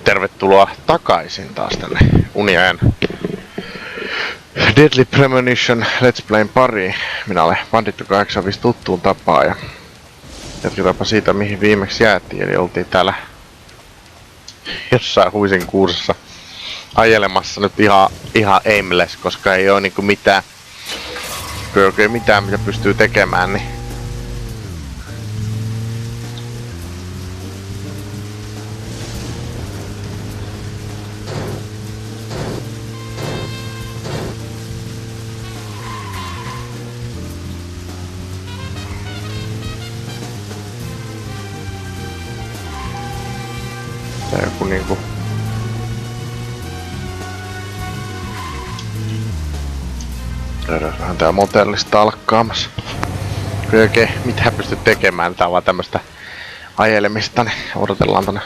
Tervetuloa takaisin taas tänne Uniajan Deadly Premonition Let's Playn pariin. Minä olen Bandittu 85 tuttuun tapaan ja jatketaanpa siitä mihin viimeksi jäätiin. Eli oltiin täällä jossain huisin kuusessa ajelemassa nyt ihan aimless, koska ei oo niinku mitään mitä pystyy tekemään, niin joku niinku vähän tää motellista alkaamassa. Kyllä oikein mitään pysty tekemään, tää on vaan tämmöstä ajelemista, niin odotellaan tonne.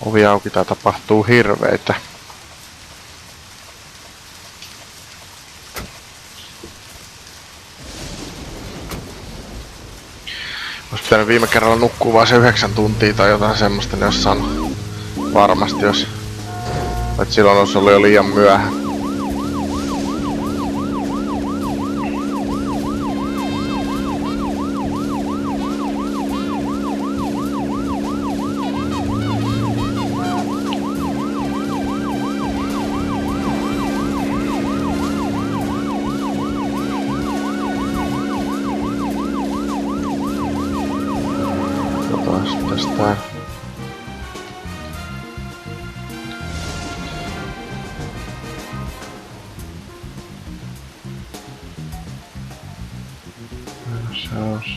Ovi auki, tää tapahtuu hirveitä. Ois pitänyt viime kerralla nukkua vaan se 9 tuntia tai jotain semmoista, niin jos saanut varmasti, jos et silloin olisi ollut jo liian myöhään. Tästä sounds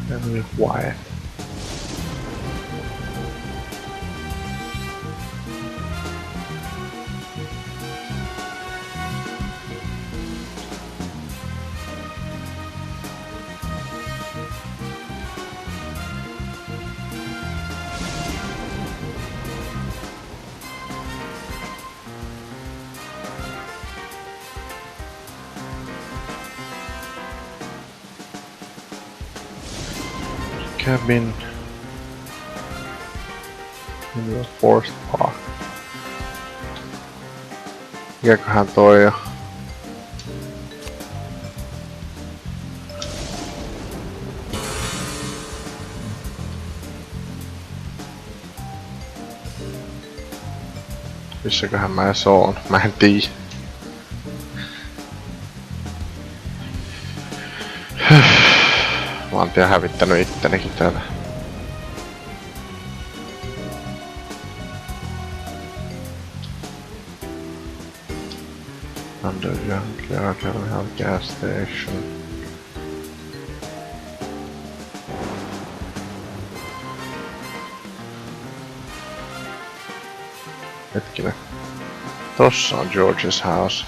very quiet. Cabin in the forest park. Mikäköhän toi on? Missäköhän mä edes oon? Mä en tiedä. Mä oon tiedä hävittänyt ittenikin täällä. Underground kerrotaan gas station. Hetkinen. Tossa on George's house.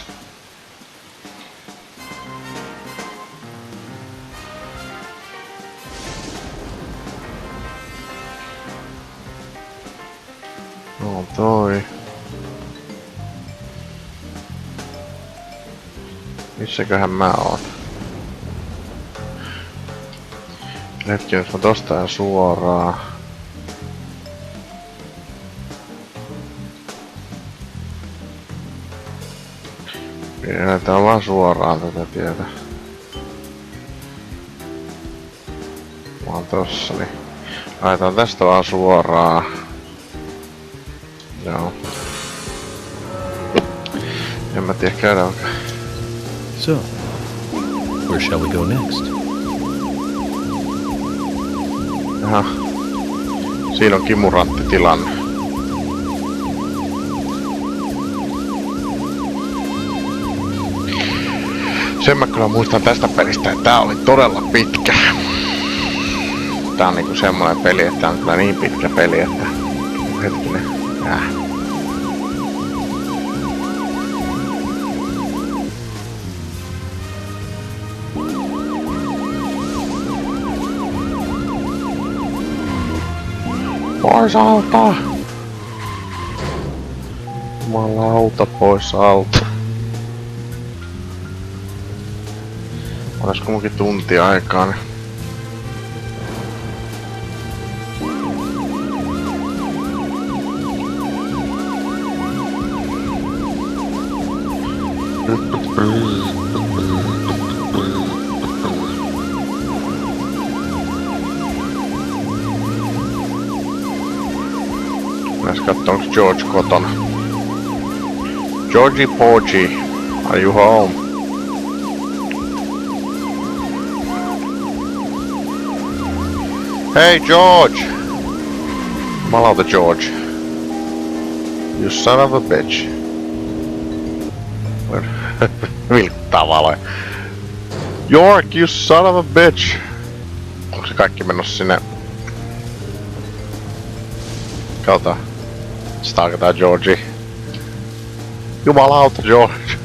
No toi. Missäköhän mä oon? Hetki, jos mä tosta ja suoraan. Pidetään vaan suoraan tätä tietä. Mä oon tossa, niin laitetaan tästä vaan suoraan. Joo. En mä tiedä käydäänkö. So, where shall we go next? Jaha. Siinä on kimurantti tilanne. Sen mä kyllä muistan tästä pelistä, että tää oli todella pitkä. Tää on niinku semmonen peli, että tää on kyllä niin pitkä peli, että hetkinen. Pois alta! Jumalauta, pois alta. Olisiko munkin tunti aikaa, niin... Läs kattoo, onks George kotona. Georgie Porgy, are you home? Hey George! Jumalauta George. You son of a bitch. Vilkuttaa valoja. York, you son of a bitch! Onko se kaikki menossa sinne? Kautta. Stalkataan Georgie. Jumalauta George.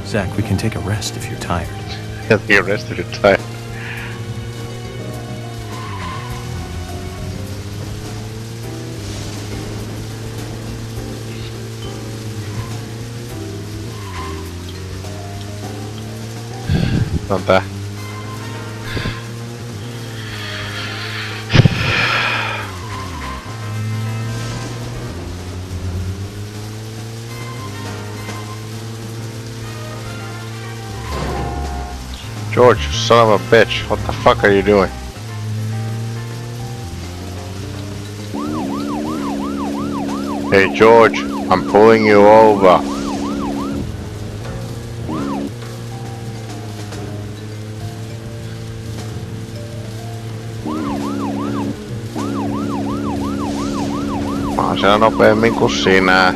Zach, we can take a rest if you're tired. Get rested if you're tired. On tää. George, you son of a bitch, what the fuck are you doing? Hey George, I'm pulling you over. Mä oon siellä nopeammin kuin sinä.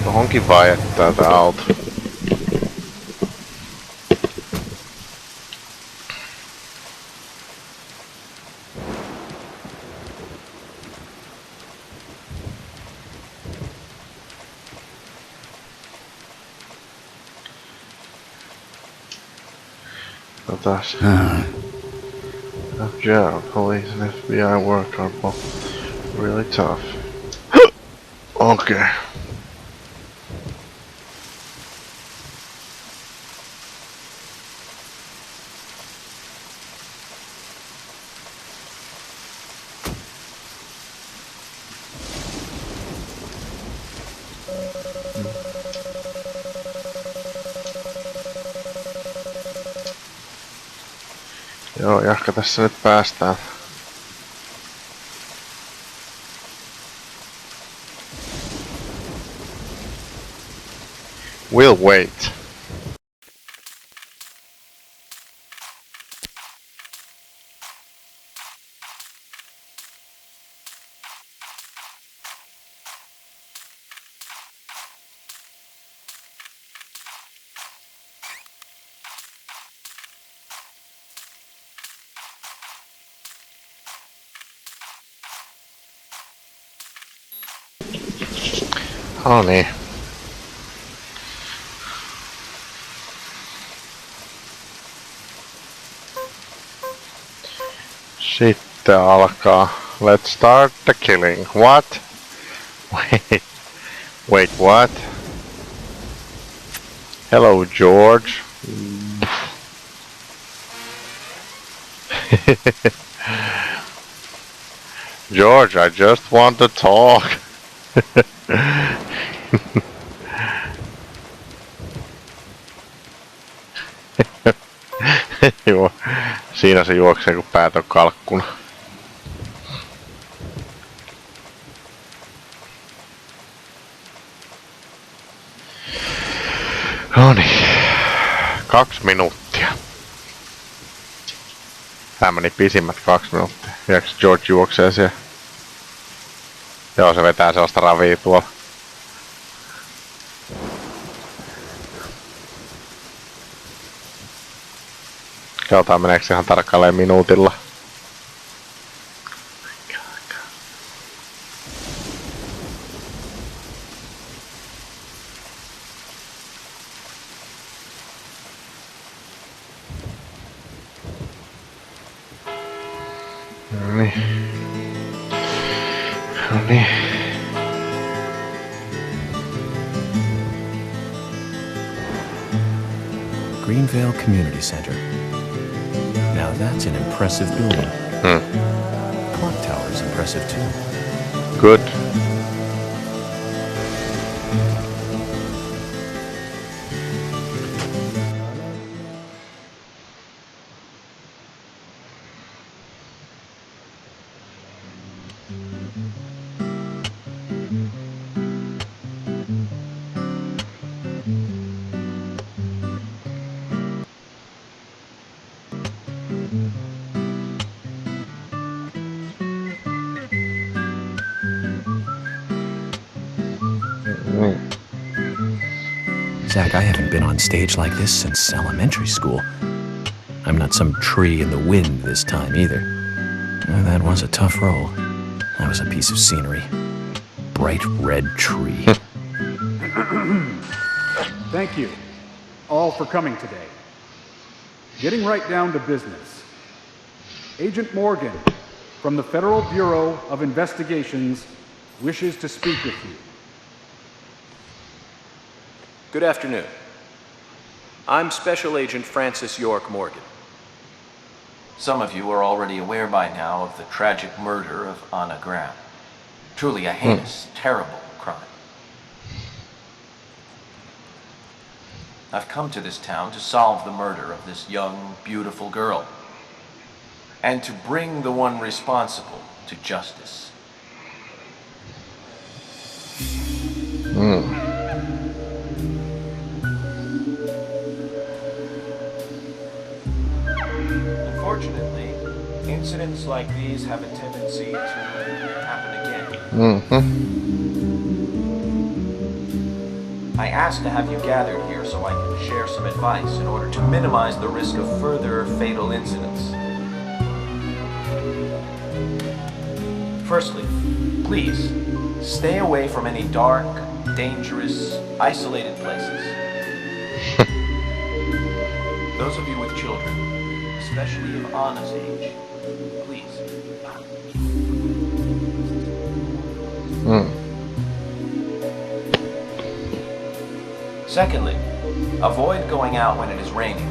Johonkin vaiettaa tää auto. Taas. Jail, police and FBI work are both really tough. Okay. Joo, jahka tässä nyt päästään. We'll wait. Oh niin. Sitten alkaa. Let's start the killing. What? Wait, what? Hello, George. George, I just want to talk. Joo, siinä se juoksee kun päät on kalkkuna. Noniin, 2 minuuttia. Tää meni pisimmät 2 minuuttia. Jääks George juoksee siellä? Joo, se vetää sellaista ravia tuolla. Katsotaan meneekö se ihan tarkalleen minuutilla. Noniin. Greenvale Community Center. Now that's an impressive building. Clock tower's impressive too. Good. Zach, I haven't been on stage like this since elementary school. I'm not some tree in the wind this time either. That was a tough role. That was a piece of scenery. Bright red tree. Thank you all for coming today. Getting right down to business. Agent Morgan from the Federal Bureau of Investigations wishes to speak with you. Good afternoon. I'm Special Agent Francis York Morgan. Some of you are already aware by now of the tragic murder of Anna Graham. Truly a heinous, terrible crime. I've come to this town to solve the murder of this young, beautiful girl, and to bring the one responsible to justice. Unfortunately, incidents like these have a tendency to happen again. I asked to have you gathered here so I can share some advice in order to minimize the risk of further fatal incidents. Firstly, please stay away from any dark, dangerous, isolated places. Those of you with children, especially of Anna's age, please. Secondly, avoid going out when it is raining.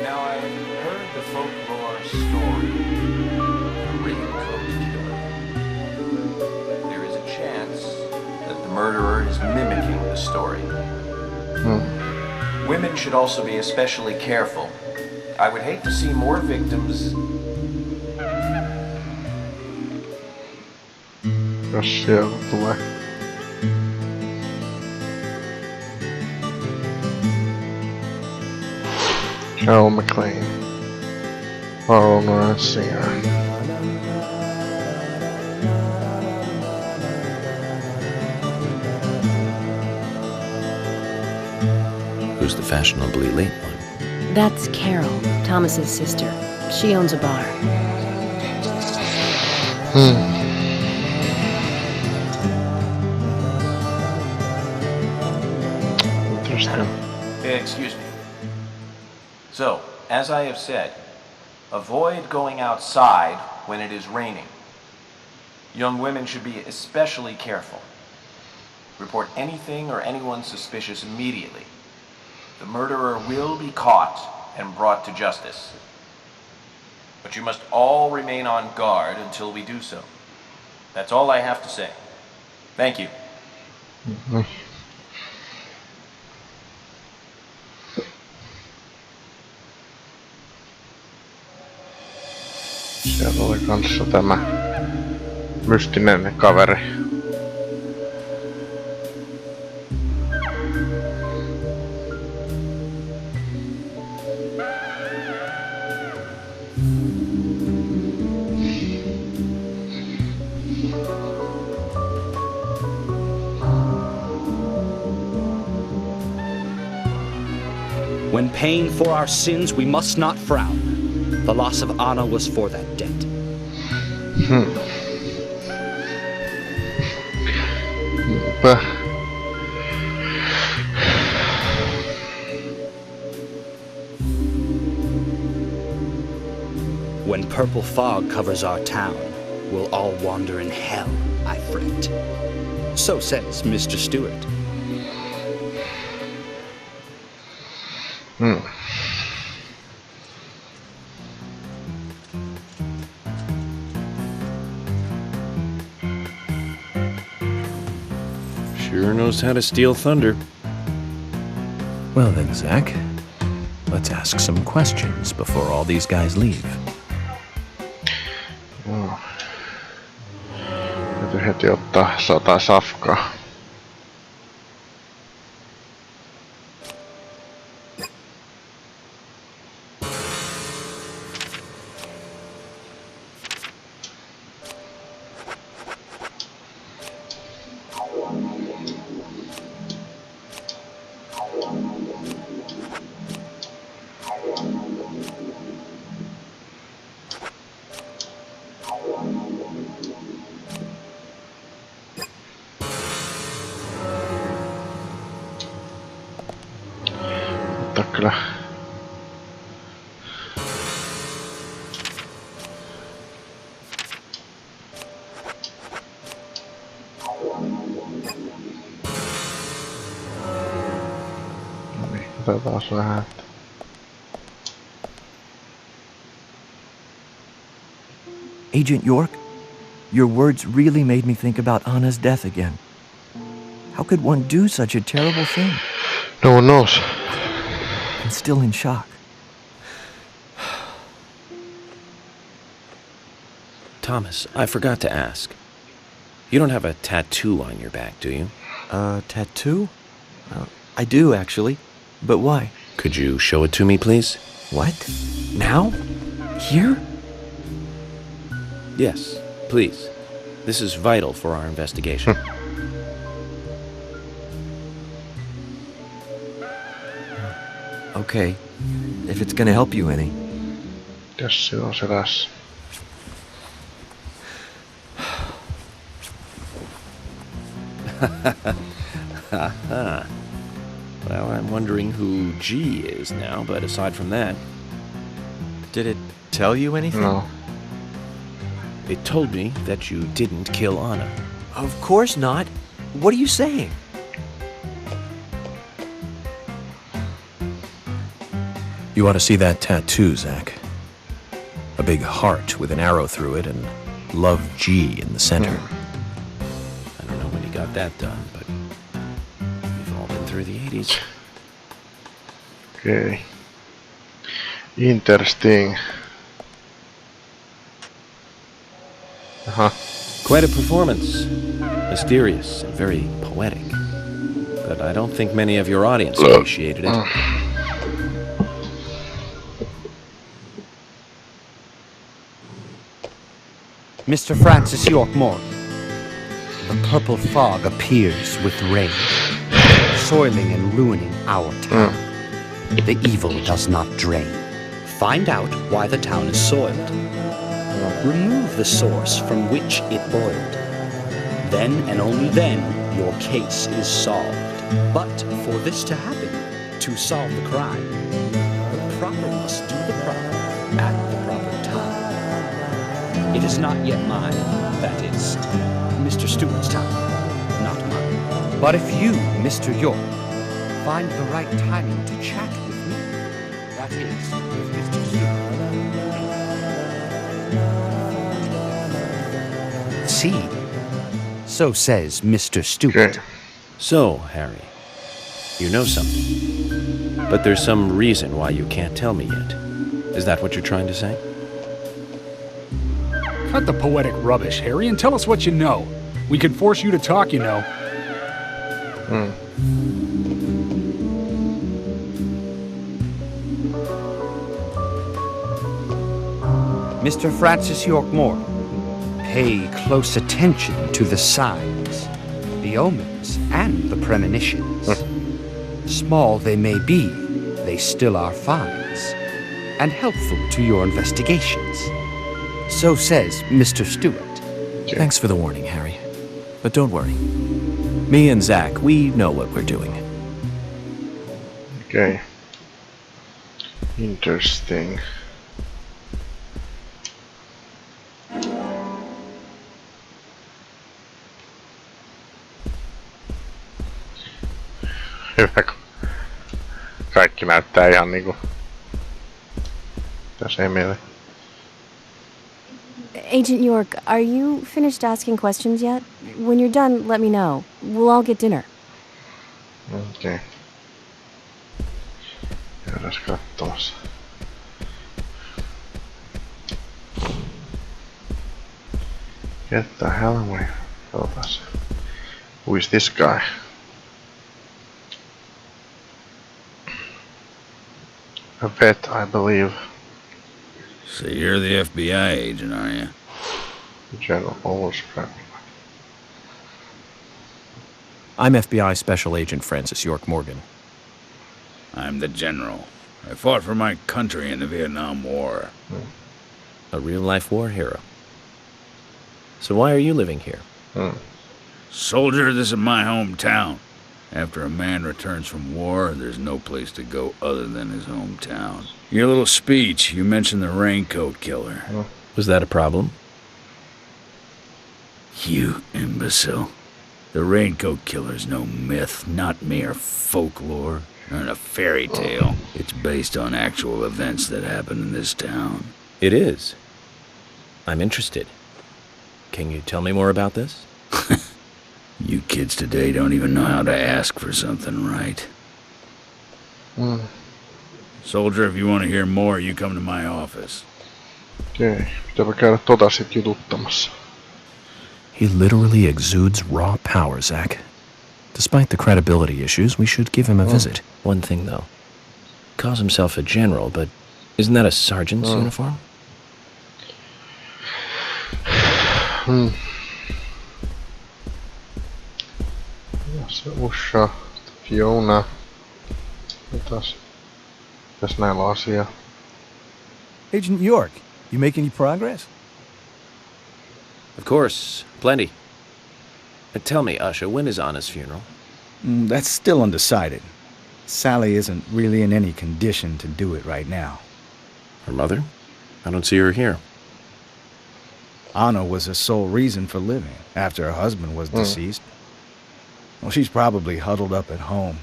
Now, I've heard the folklore story of the raincoat killer. There is a chance that the murderer is mimicking the story. Women should also be especially careful. I would hate to see more victims. Jos sieltä tulee. Joe McLean. Owner and singer. Who's the fashionably late one? That's Carol, Thomas's sister. She owns a bar. Interesting. Excuse me. So, as I have said, avoid going outside when it is raining. Young women should be especially careful. Report anything or anyone suspicious immediately. The murderer will be caught and brought to justice. But you must all remain on guard until we do so. That's all I have to say. Thank you. Siellä oli kanssa tämä mystinen kaveri. When paying for our sins, we must not frown. The loss of Anna was for that debt. Niinpä. When purple fog covers our town, we'll all wander in hell, I fret. So says Mr. Stewart. Sure knows how to steal thunder. Well then, Zach, let's ask some questions before all these guys leave. Täytyy heti ottaa jotain safkaa. Mutta kyllä. No niin, otetaan vähän. Agent York, your words really made me think about Anna's death again. How could one do such a terrible thing? No one knows. I'm still in shock. Thomas, I forgot to ask. You don't have a tattoo on your back, do you? Tattoo? I do, actually. But why? Could you show it to me, please? What? Now? Here? Yes, please. This is vital for our investigation. Okay. If it's gonna help you any. Jos se on se tässä. Well, I'm wondering who G is now, but aside from that, Did it tell you anything? No. it told me that you didn't kill Anna. Of course not. What are you saying? You ought to see that tattoo, Zach. A big heart with an arrow through it and Love G in the center. I don't know when you got that done, but we've all been through the 80s. Okei. Interesting. Aha. Quite a performance. Mysterious and very poetic. But I don't think many of your audience appreciated it. Mr. Francis York Morgan. The purple fog appears with rage, soiling and ruining our town. The evil does not drain. Find out why the town is soiled. Remove the source from which it boiled. Then and only then your case is solved. But for this to happen, to solve the crime, the proper must do the proper at the proper time. It is not yet mine, that is, Mr. Stewart's time, not mine. But if you, Mr. York, find the right timing to chat with me, that is, with Mr. Stewart. See, so says Mr. Stewart. Okay. So, Harry, you know something. But there's some reason why you can't tell me yet. Is that what you're trying to say? Cut the poetic rubbish, Harry, and tell us what you know. We could force you to talk, you know. Mr. Francis York Morgan, pay close attention to the signs, the omens, and the premonitions. Small they may be, they still are finds and helpful to your investigations. So says Mr. Stewart. Thanks for the warning, Harry. But don't worry. Me and Zach, we know what we're doing. Okay. Interesting. Hyvä, kun kaikki näyttää ihan niinku tässä ei miele. Agent York, are you finished asking questions yet? When you're done, let me know. We'll all get dinner. Okei. Käydään katsomassa. Get the hell away from us. Who is this guy? A vet, I believe. So you're the FBI agent, are you? General Overspread. I'm FBI Special Agent Francis York Morgan. I'm the general. I fought for my country in the Vietnam War. A real-life war hero. So why are you living here? Soldier, this is my hometown. After a man returns from war, there's no place to go other than his hometown. Your little speech, you mentioned the raincoat killer. Was that a problem? You imbecile. The raincoat killer's no myth, not mere folklore, not a fairy tale. It's based on actual events that happened in this town. It is. I'm interested. Can you tell me more about this? You kids today don't even know how to ask for something right. Soldier, if you want to hear more, you come to my office. Okei, pitääpä käydä tota sit jututtamassa. He literally exudes raw power, Zach. Despite the credibility issues, we should give him a visit. One thing, though. Calls himself a general, but isn't that a sergeant's uniform? Se Usha, Fiona. Mitäs näillä on asiaa? Agent York, you make any progress? Of course, plenty. But tell me, Usha, when is Anna's funeral? That's still undecided. Sally isn't really in any condition to do it right now. Her mother? I don't see her here. Anna was her sole reason for living after her husband was deceased. Well, she's probably huddled up at home.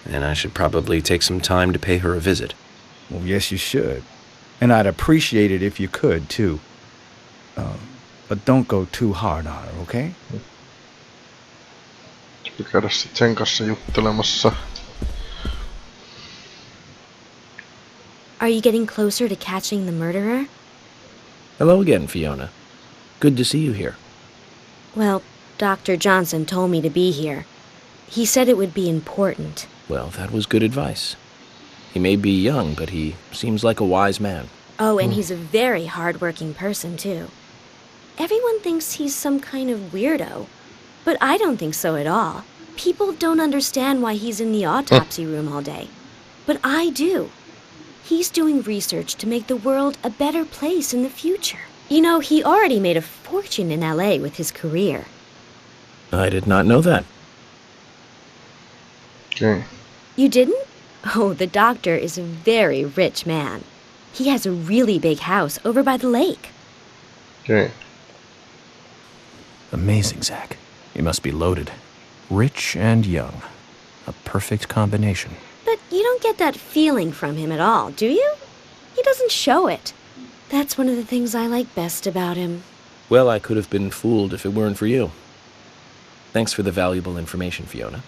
And I should probably take some time to pay her a visit. Well, yes, you should. And I'd appreciate it if you could, too. But don't go too hard on her, okay? Pitää käydä sit sen kanssa juttelemassa. Are you getting closer to catching the murderer? Hello again, Fiona. Good to see you here. Well, Dr. Johnson told me to be here. He said it would be important. Well, that was good advice. He may be young, but he seems like a wise man. Oh, and he's a very hard-working person, too. Everyone thinks he's some kind of weirdo, but I don't think so at all. People don't understand why he's in the autopsy room all day, but I do. He's doing research to make the world a better place in the future. You know, he already made a fortune in LA with his career. I did not know that. Okay. You didn't? Oh, the doctor is a very rich man. He has a really big house over by the lake. Okay. Amazing, Zach. He must be loaded. Rich and young. A perfect combination. But you don't get that feeling from him at all, do you? He doesn't show it. That's one of the things I like best about him. Well, I could have been fooled if it weren't for you. Thanks for the valuable information, Fiona.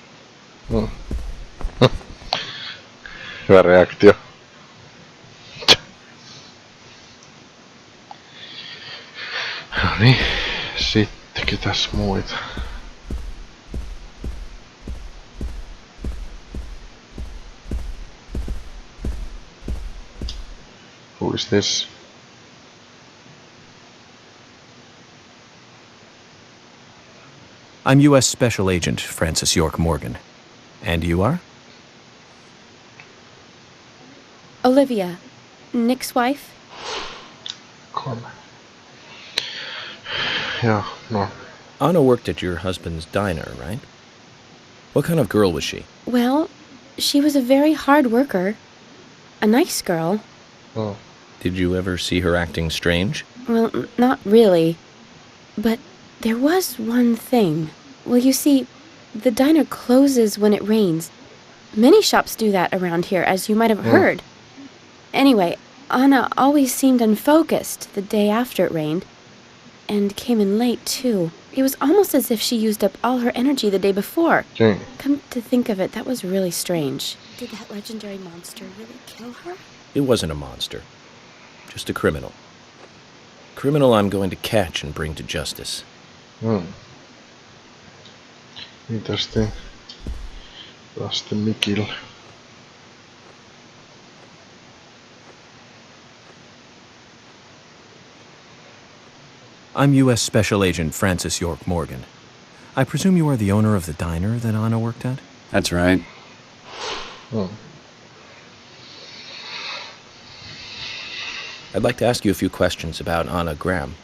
Hyvä reaktio. No niin, sitten ketäs muita? Who is this? I'm U.S. Special Agent Francis York Morgan. And you are? Olivia, Nick's wife. 3. Joo, no. Anna worked at your husband's diner, right? What kind of girl was she? Well, she was a very hard worker. A nice girl. Oh. Did you ever see her acting strange? Well, not really. But there was one thing. Well, you see, the diner closes when it rains. Many shops do that around here, as you might have heard. Anyway, Anna always seemed unfocused the day after it rained. And came in late, too. It was almost as if she used up all her energy the day before. Okay. Come to think of it, that was really strange. Did that legendary monster really kill her? It wasn't a monster. Just a criminal. Criminal I'm going to catch and bring to justice. Mitä sitten? Sitten Mikil. I'm U.S. Special Agent Francis York Morgan. I presume you are the owner of the diner that Anna worked at? That's right. I'd like to ask you a few questions about Anna Graham.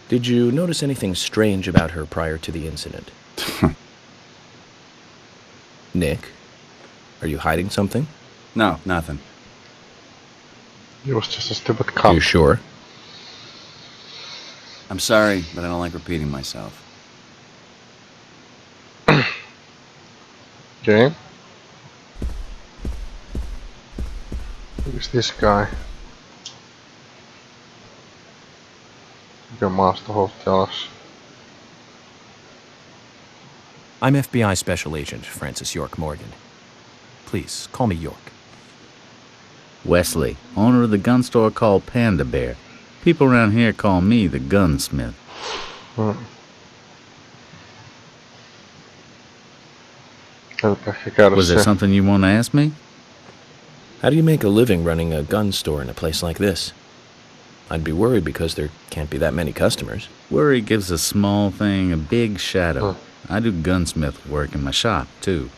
Did you notice anything strange about her prior to the incident? Nick, are you hiding something? No, nothing. It was just a stupid Are cup. you sure? I'm sorry, but I don't like repeating myself. Okay. Who's this guy? Mikä maastohousut jalas? I'm FBI Special Agent Francis York Morgan. Please, call me York. Wesley, owner of the gun store called Panda Bear. People around here call me the gunsmith. Täytyypä ehkä käydä Was there se. something you want to ask me? How do you make a living running a gun store in a place like this? I'd be worried because there can't be that many customers. Worry gives a small thing a big shadow. I do gunsmith work in my shop, too.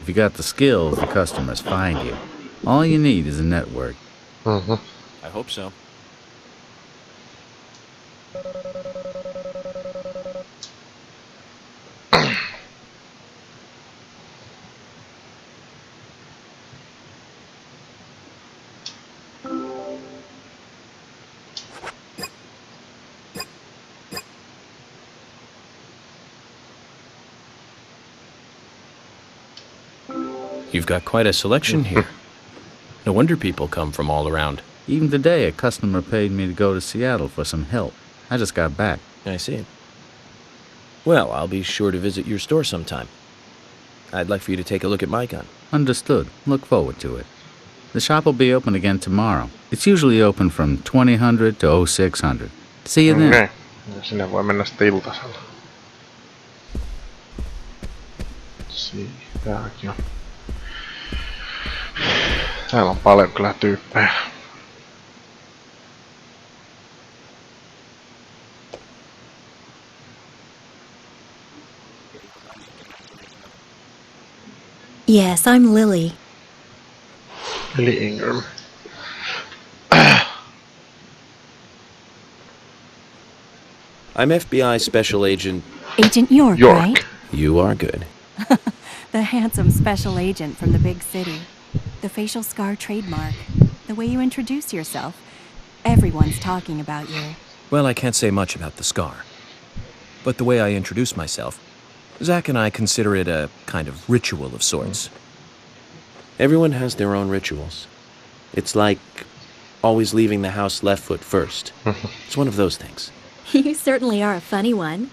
If you got the skills, the customers find you. All you need is a network. I hope so. You've got quite a selection here. No wonder people come from all around. Even today, a customer paid me to go to Seattle for some help. I just got back. I see. Well, I'll be sure to visit your store sometime. I'd like for you to take a look at my gun. Understood. Look forward to it. The shop will be open again tomorrow. It's usually open from 2000 to 0600. See you then. Okei. Ja sinne voi mennä sitten iltasella. Täälläkin on. Täällä on paljon kyllä tyyppejä. Yes, I'm Lily. Eli Ingram. I'm FBI Special Agent... Agent York, York. right? You are good. The handsome special agent from the big city. The facial scar trademark. The way you introduce yourself. Everyone's talking about you. Well, I can't say much about the scar. But the way I introduce myself, Zach and I consider it a kind of ritual of sorts. Everyone has their own rituals. It's like always leaving the house left foot first. It's one of those things. You certainly are a funny one.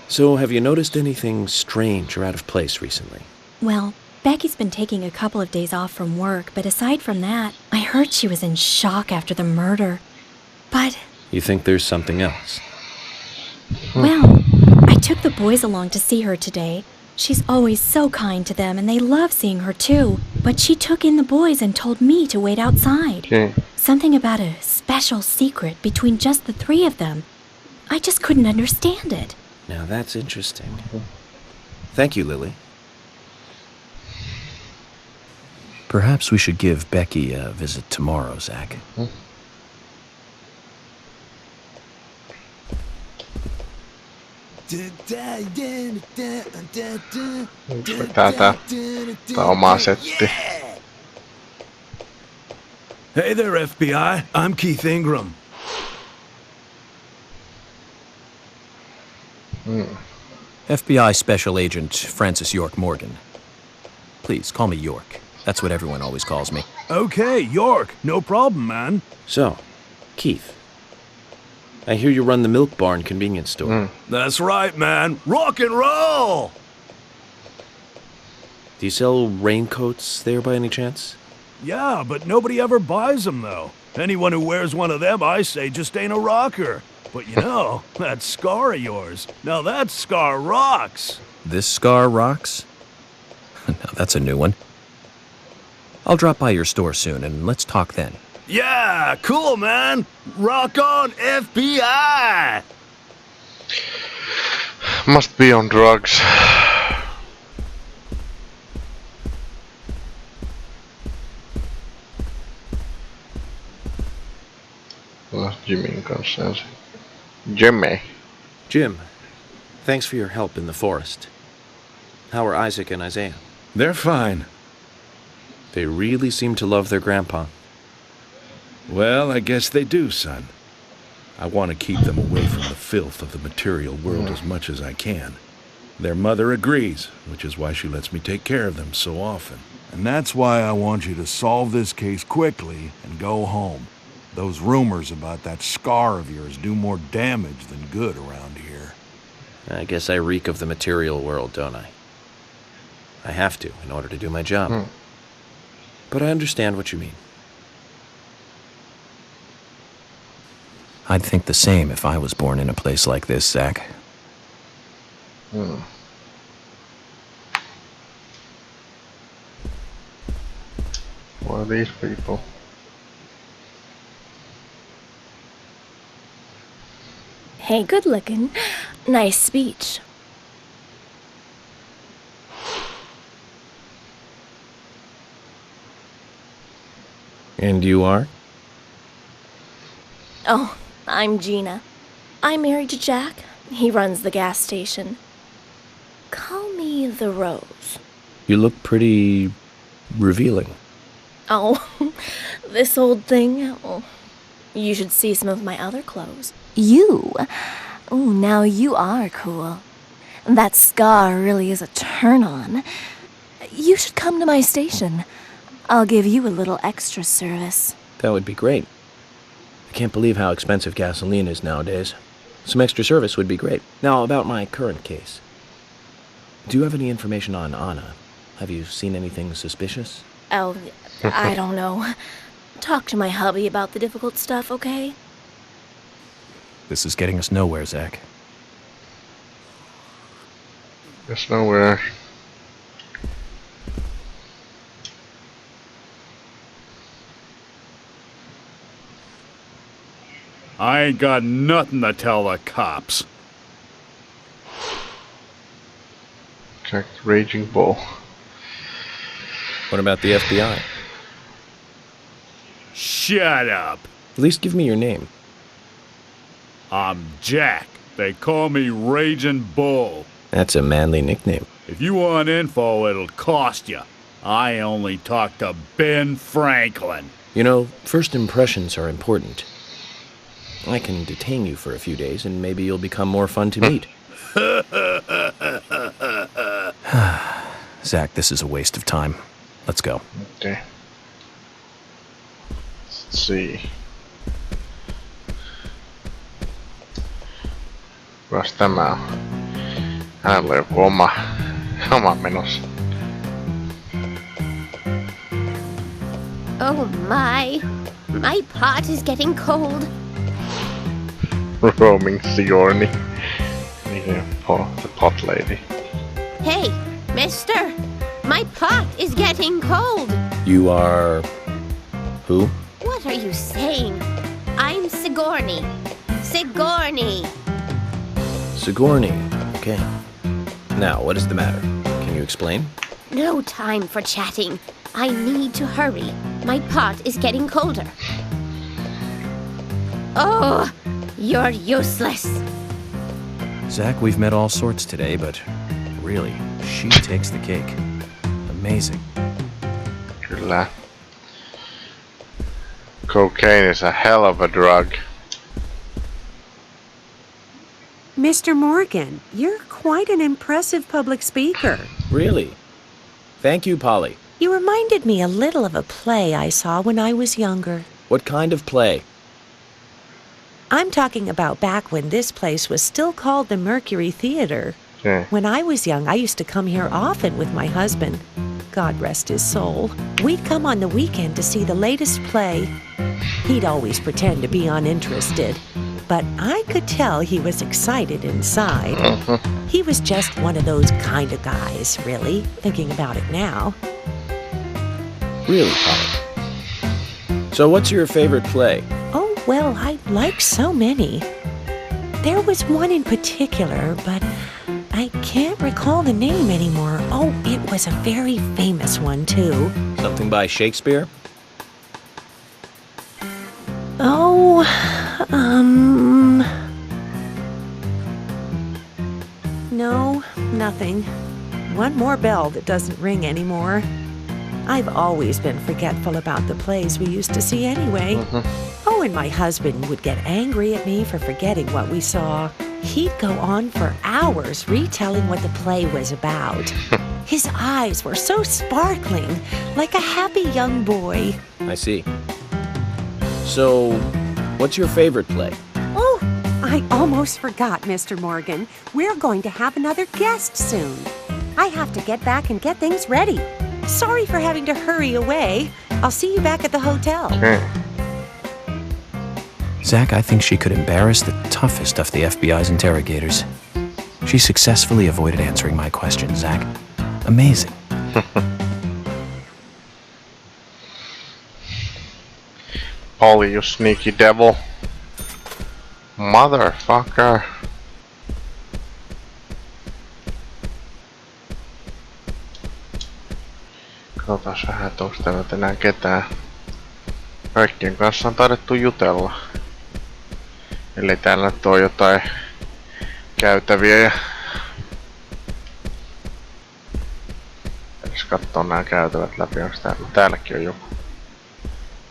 So, have you noticed anything strange or out of place recently? Well, Becky's been taking a couple of days off from work, but aside from that, I heard she was in shock after the murder. But, You think there's something else? well, I took the boys along to see her today. She's always so kind to them, and they love seeing her too. But she took in the boys and told me to wait outside. Okay. Something about a special secret between just the three of them. I just couldn't understand it. Now that's interesting. Thank you, Lily. Perhaps we should give Becky a visit tomorrow, Zach. Tää omaa setti. Hey there, FBI. I'm Keith Ingram. FBI Special Agent Francis York Morgan. Please, call me York. That's what everyone always calls me. Okay, York. No problem, man. So, Keith, I hear you run the Milk Barn convenience store. That's right, man. Rock and roll! Do you sell raincoats there by any chance? Yeah, but nobody ever buys them, though. Anyone who wears one of them, I say, just ain't a rocker. But you know, that scar of yours, now that scar rocks. This scar rocks? Now that's a new one. I'll drop by your store soon, and let's talk then. Yeah, cool, man. Rock on, FBI! Must be on drugs. Jimin kanssa ensin. Jimmy. Jim, thanks for your help in the forest. How are Isaac and Isaiah? They're fine. They really seem to love their grandpa. Well, I guess they do, son. I want to keep them away from the filth of the material world as much as I can. Their mother agrees, which is why she lets me take care of them so often. And that's why I want you to solve this case quickly and go home. Those rumors about that scar of yours do more damage than good around here. I guess I reek of the material world, don't I? I have to, in order to do my job. But I understand what you mean. I'd think the same if I was born in a place like this, Zach. Who are these people? Hey, good looking. Nice speech. And you are? Oh, I'm Gina. I'm married to Jack. He runs the gas station. Call me the Rose. You look pretty revealing. Oh, this old thing. Oh, you should see some of my other clothes. You? Oh, now you are cool. That scar really is a turn-on. You should come to my station. I'll give you a little extra service. That would be great. I can't believe how expensive gasoline is nowadays. Some extra service would be great. Now, about my current case. Do you have any information on Anna? Have you seen anything suspicious? Oh, I don't know. Talk to my hubby about the difficult stuff, okay? This is getting us nowhere, Zach. Guess nowhere. I ain't got nothing to tell the cops. Check Raging Bull. What about the FBI? Shut up. At least give me your name. I'm Jack. They call me Raging Bull. That's a manly nickname. If you want info, it'll cost you. I only talk to Ben Franklin. You know, first impressions are important. I can detain you for a few days, and maybe you'll become more fun to meet. Zach, this is a waste of time. Let's go. Okay. Let's see. Kukas tämä on? Hänellä on joku oma menossa. Oh my pot is getting cold. Roaming Sigourney. The pot lady. Hey, mister, my pot is getting cold. You are... who? What are you saying? I'm Sigourney. Sigourney. Sigourney. Okay. Now, what is the matter? Can you explain? No time for chatting. I need to hurry. My pot is getting colder. Oh, you're useless. Zach, we've met all sorts today, but really, she takes the cake. Amazing. Kyllä. Cocaine is a hell of a drug. Mr. Morgan, you're quite an impressive public speaker. Really? Thank you, Polly. You reminded me a little of a play I saw when I was younger. What kind of play? I'm talking about back when this place was still called the Mercury Theater. Yeah. When I was young, I used to come here often with my husband. God rest his soul. We'd come on the weekend to see the latest play. He'd always pretend to be uninterested, but I could tell he was excited inside. He was just one of those kind of guys, really, thinking about it now. Really, Polly? So what's your favorite play? Oh, well, I like so many. There was one in particular, but I can't recall the name anymore. Oh, it was a very famous one, too. Something by Shakespeare? Oh, no, nothing. One more bell that doesn't ring anymore. I've always been forgetful about the plays we used to see anyway. Oh, and my husband would get angry at me for forgetting what we saw. He'd go on for hours retelling what the play was about. His eyes were so sparkling, like a happy young boy. I see. So, what's your favorite play? Oh, I almost forgot, Mr. Morgan. We're going to have another guest soon. I have to get back and get things ready. Sorry for having to hurry away. I'll see you back at the hotel. Zach, I think she could embarrass the toughest of the FBI's interrogators. She successfully avoided answering my question, Zach. Amazing. Polly, you sneaky devil. Motherfucker. Katsotaan vähän, että onko täällä enää ketään. Kaikkien kanssa on taidettu jutella. Eli täällä nyt on jotain käytäviä ja... Edes kattoo nää käytävät läpi, onks täällä? Täälläkin on joku.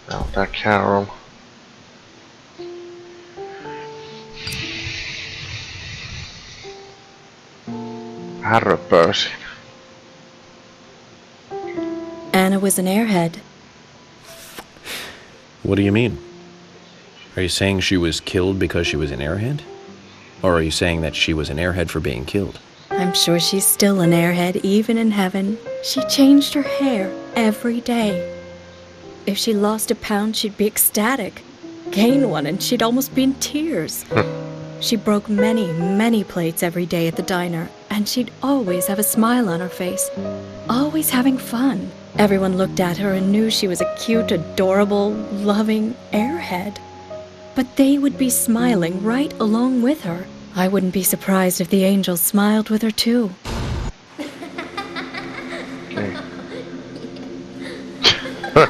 Täällä on tää Carol. Vähän röpöö siinä. Anna was an airhead. What do you mean? Are you saying she was killed because she was an airhead? Or are you saying that she was an airhead for being killed? I'm sure she's still an airhead even in heaven. She changed her hair every day. If she lost a pound, she'd be ecstatic. Gain one and she'd almost be in tears. She broke many, many plates every day at the diner, and she'd always have a smile on her face, always having fun. Everyone looked at her and knew she was a cute, adorable, loving airhead. But they would be smiling right along with her. I wouldn't be surprised if the angels smiled with her too.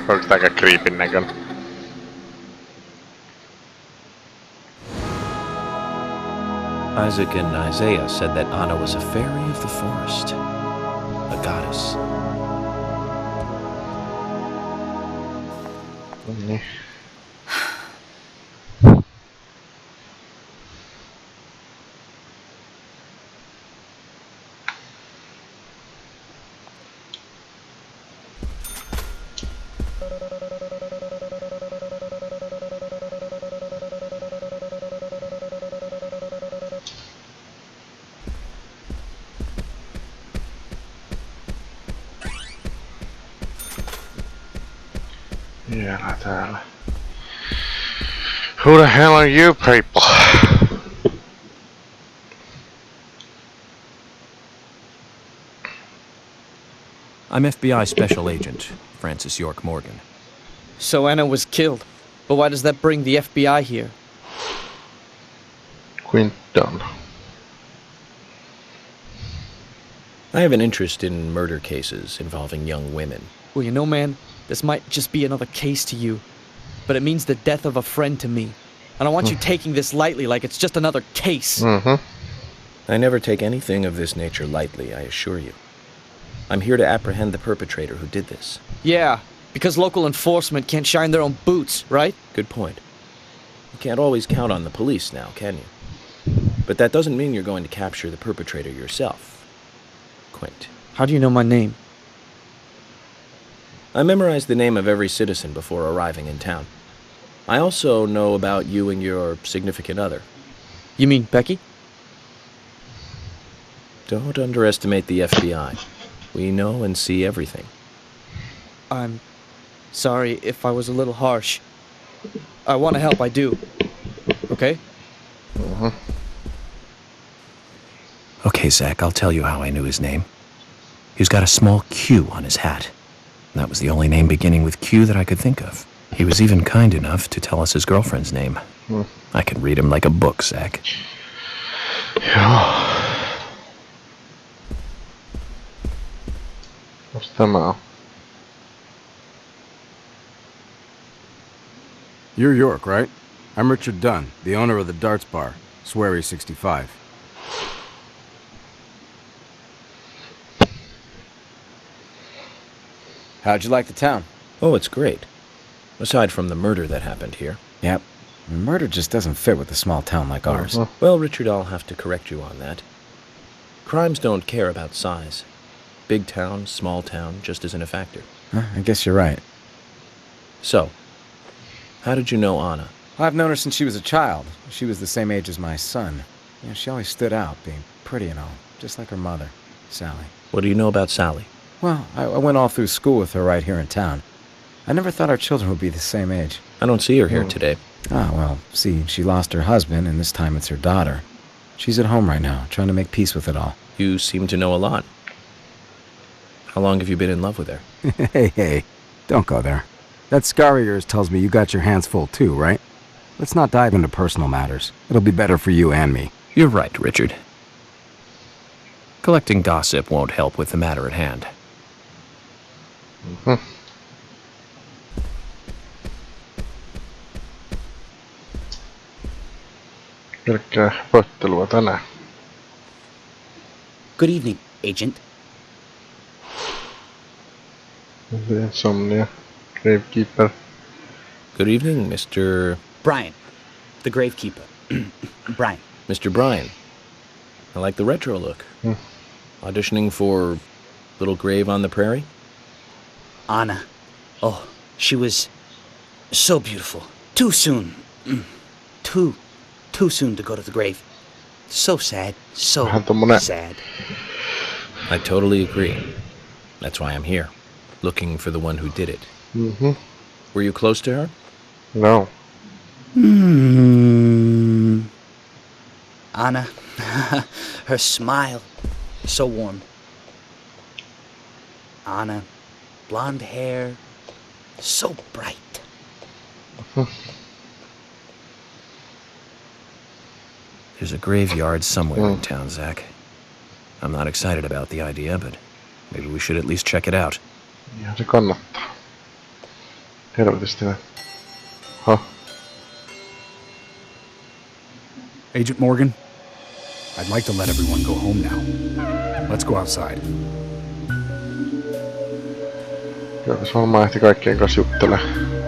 Onks tää aika creepin näköinen? Isaac and Isaiah said that Anna was a fairy of the forest, a goddess. Niin. Vielä täällä. Who the hell are you people? I'm FBI Special Agent Francis York Morgan. So Anna was killed. But why does that bring the FBI here? Quinton. I have an interest in murder cases involving young women. Well, you know, man, this might just be another case to you, but it means the death of a friend to me. I don't want you taking this lightly like it's just another case. I never take anything of this nature lightly, I assure you. I'm here to apprehend the perpetrator who did this. Yeah, because local enforcement can't shine their own boots, right? Good point. You can't always count on the police now, can you? But that doesn't mean you're going to capture the perpetrator yourself. Quint. How do you know my name? I memorized the name of every citizen before arriving in town. I also know about you and your significant other. You mean Becky? Don't underestimate the FBI. We know and see everything. I'm sorry if I was a little harsh. I want to help, I do. Okay? Okay, Zach, I'll tell you how I knew his name. He's got a small Q on his hat. That was the only name beginning with Q that I could think of. He was even kind enough to tell us his girlfriend's name. I can read him like a book, Zach. Joo. What's tämä on? You're York, right? I'm Richard Dunn, the owner of the Darts Bar, Swery 65. How'd you like the town? Oh, it's great. Aside from the murder that happened here. Yep. Murder just doesn't fit with a small town like ours. Well, Richard, I'll have to correct you on that. Crimes don't care about size. Big town, small town, just isn't a factor. I guess you're right. So, how did you know Anna? I've known her since she was a child. She was the same age as my son. You know, she always stood out, being pretty and all, just like her mother, Sally. What do you know about Sally? Well, I went all through school with her right here in town. I never thought our children would be the same age. I don't see her here today. Ah, well, see, she lost her husband, and this time it's her daughter. She's at home right now, trying to make peace with it all. You seem to know a lot. How long have you been in love with her? Hey, don't go there. That scar of yours tells me you got your hands full too, right? Let's not dive into personal matters. It'll be better for you and me. You're right, Richard. Collecting gossip won't help with the matter at hand. Pelkkää pöttelua tänään. Good evening, Agent. Insomnia. Gravekeeper. Good evening, Mr. Brian, the gravekeeper. Brian. Mr. Brian. I like the retro look. Auditioning for Little Grave on the Prairie? Anna. Oh, she was so beautiful. Too soon. Too soon to go to the grave. So sad. So sad. I totally agree. That's why I'm here. Looking for the one who did it. Were you close to her? No. Anna. Her smile. So warm. Anna. Blonde hair. So bright. There's a graveyard somewhere in town, Zach. I'm not excited about the idea, but maybe we should at least check it out. Ihan se kannattaa. Helvetisti vai? Agent Morgan, I'd like to let everyone go home now. Let's go outside. Kyllä se varmaan ehti kaikkien kanssa juttelemaan.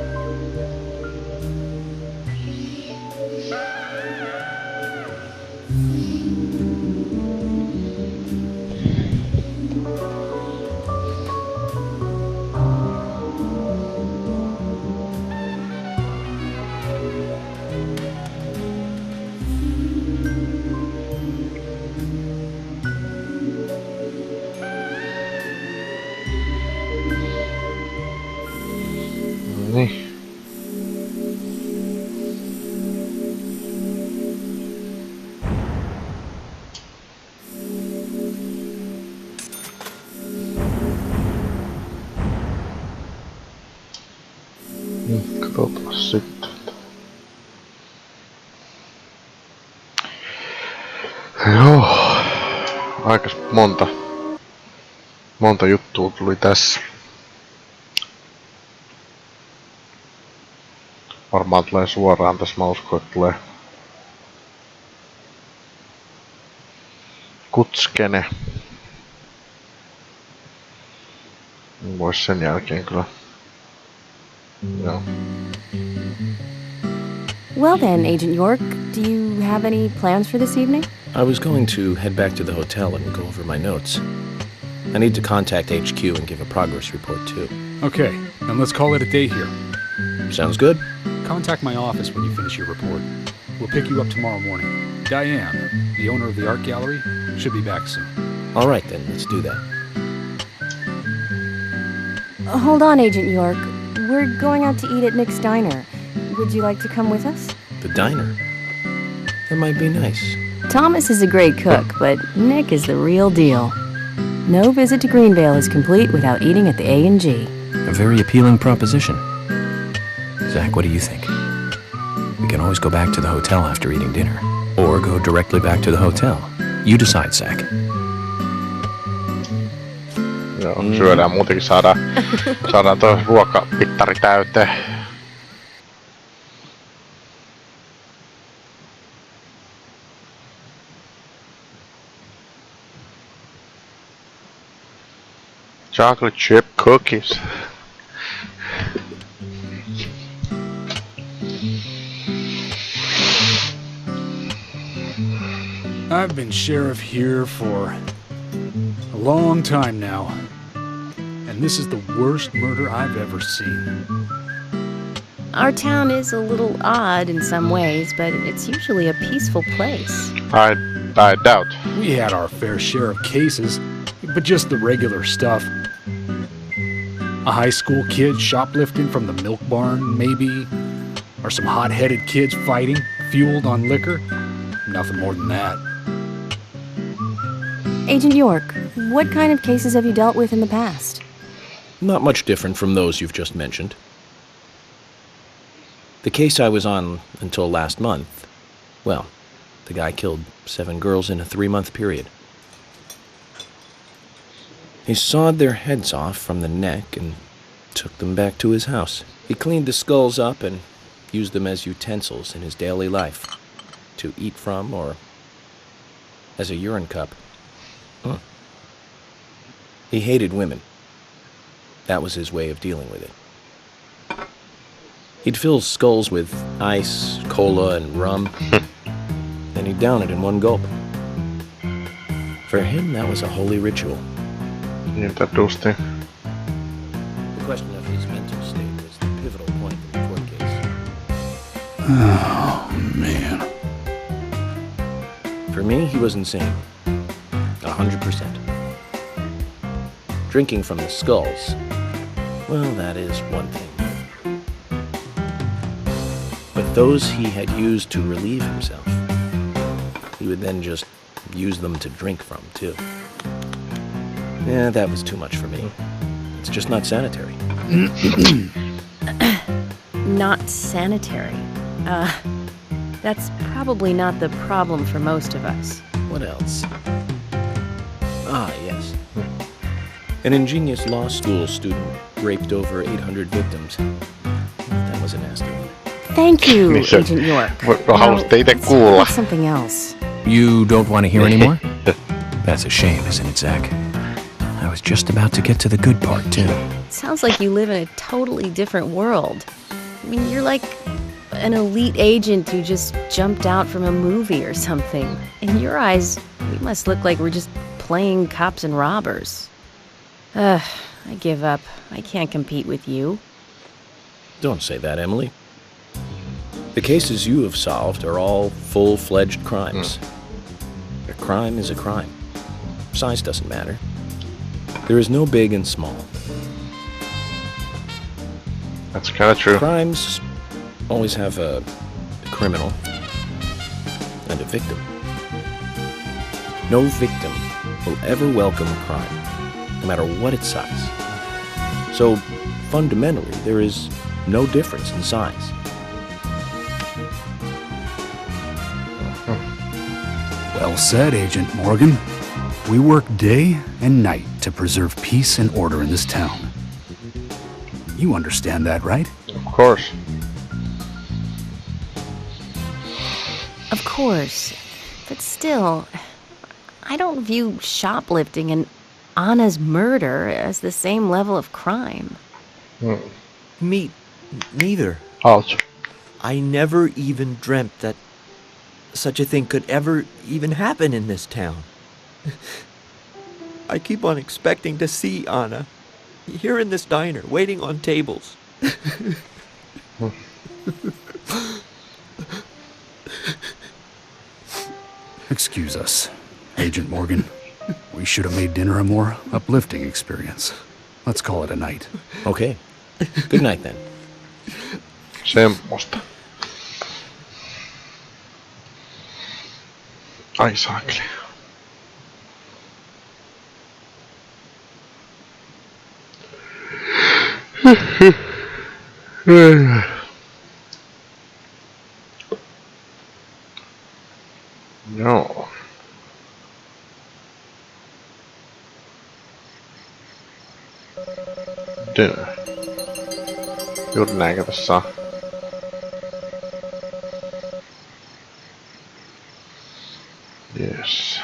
Niin. Katsotaan sitten. Joo. Aika monta Monta juttua tuli tässä. Varmaan tulee suoraan tässä, mä uskon, että tulee kutskene. Vois sen jälkeen kyllä. Joo. Well then, Agent York, do you have any plans for this evening? I was going to head back to the hotel and go over my notes. I need to contact HQ and give a progress report too. Okay, then let's call it a day here. Sounds good. Contact my office when you finish your report. We'll pick you up tomorrow morning. Diane, the owner of the art gallery, should be back soon. All right then, let's do that. Hold on, Agent York. We're going out to eat at Nick's Diner. Would you like to come with us? The diner? That might be nice. Thomas is a great cook, but Nick is the real deal. No visit to Greenvale is complete without eating at the A&G. A very appealing proposition. Zach, what do you think? We can always go back to the hotel after eating dinner. Or go directly back to the hotel. You decide, Zach. Joo, syödään muutenkin saadaan toi ruokapittari täyteen. Chocolate chip cookies. I've been sheriff here for a long time now, and this is the worst murder I've ever seen. Our town is a little odd in some ways, but it's usually a peaceful place. I doubt. We had our fair share of cases, but just the regular stuff. A high school kid shoplifting from the milk barn, maybe, or some hot-headed kids fighting, fueled on liquor. Nothing more than that. Agent York, what kind of cases have you dealt with in the past? Not much different from those you've just mentioned. The case I was on until last month, well, the guy killed 7 girls in a 3-month period. He sawed their heads off from the neck and took them back to his house. He cleaned the skulls up and used them as utensils in his daily life, to eat from or as a urine cup. He hated women. That was his way of dealing with it. He'd fill skulls with ice, cola, and rum, then he'd down it in one gulp. For him, that was a holy ritual. Interesting. The question of his mental state was the pivotal point in the court case. Oh, man. For me, he was insane. 100%. Drinking from the skulls, well, that is one thing. But those he had used to relieve himself, he would then just use them to drink from, too. Yeah, that was too much for me. It's just not sanitary. Not sanitary. That's probably not the problem for most of us. What else? Ah, yes. An ingenious law school student raped over 800 victims. That was a nasty one. Thank you, Agent York. Now, something else. You don't want to hear anymore? That's a shame, isn't it, Zach? I was just about to get to the good part, too. Sounds like you live in a totally different world. I mean, you're like an elite agent who just jumped out from a movie or something. In your eyes, we must look like we're just playing cops and robbers. I give up. I can't compete with you. Don't say that, Emily. The cases you have solved are all full-fledged crimes. A crime is a crime. Size doesn't matter. There is no big and small. That's kind of true. Crimes always have a criminal and a victim. No victim will ever welcome a crime, no matter what its size. So, fundamentally, there is no difference in size. Well said, Agent Morgan. We work day and night to preserve peace and order in this town. You understand that, right? Of course. Of course. But still, I don't view shoplifting and Anna's murder as the same level of crime. Me neither. Ouch. I never even dreamt that such a thing could ever even happen in this town. I keep on expecting to see Anna here in this diner, waiting on tables. Excuse us, Agent Morgan. We should have made dinner a more uplifting experience. Let's call it a night. Okay. Good night then. Semmosta. Ai saakeli. Joo. Dinner. Juuri näinkö tässä on? Yes.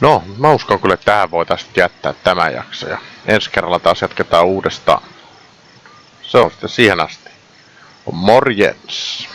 No, mä uskon kyllä, että tähän voitaisiin jättää tämä jakso ja ensi kerralla taas jatketaan uudestaan. Se on sitten siihen asti. Morjens!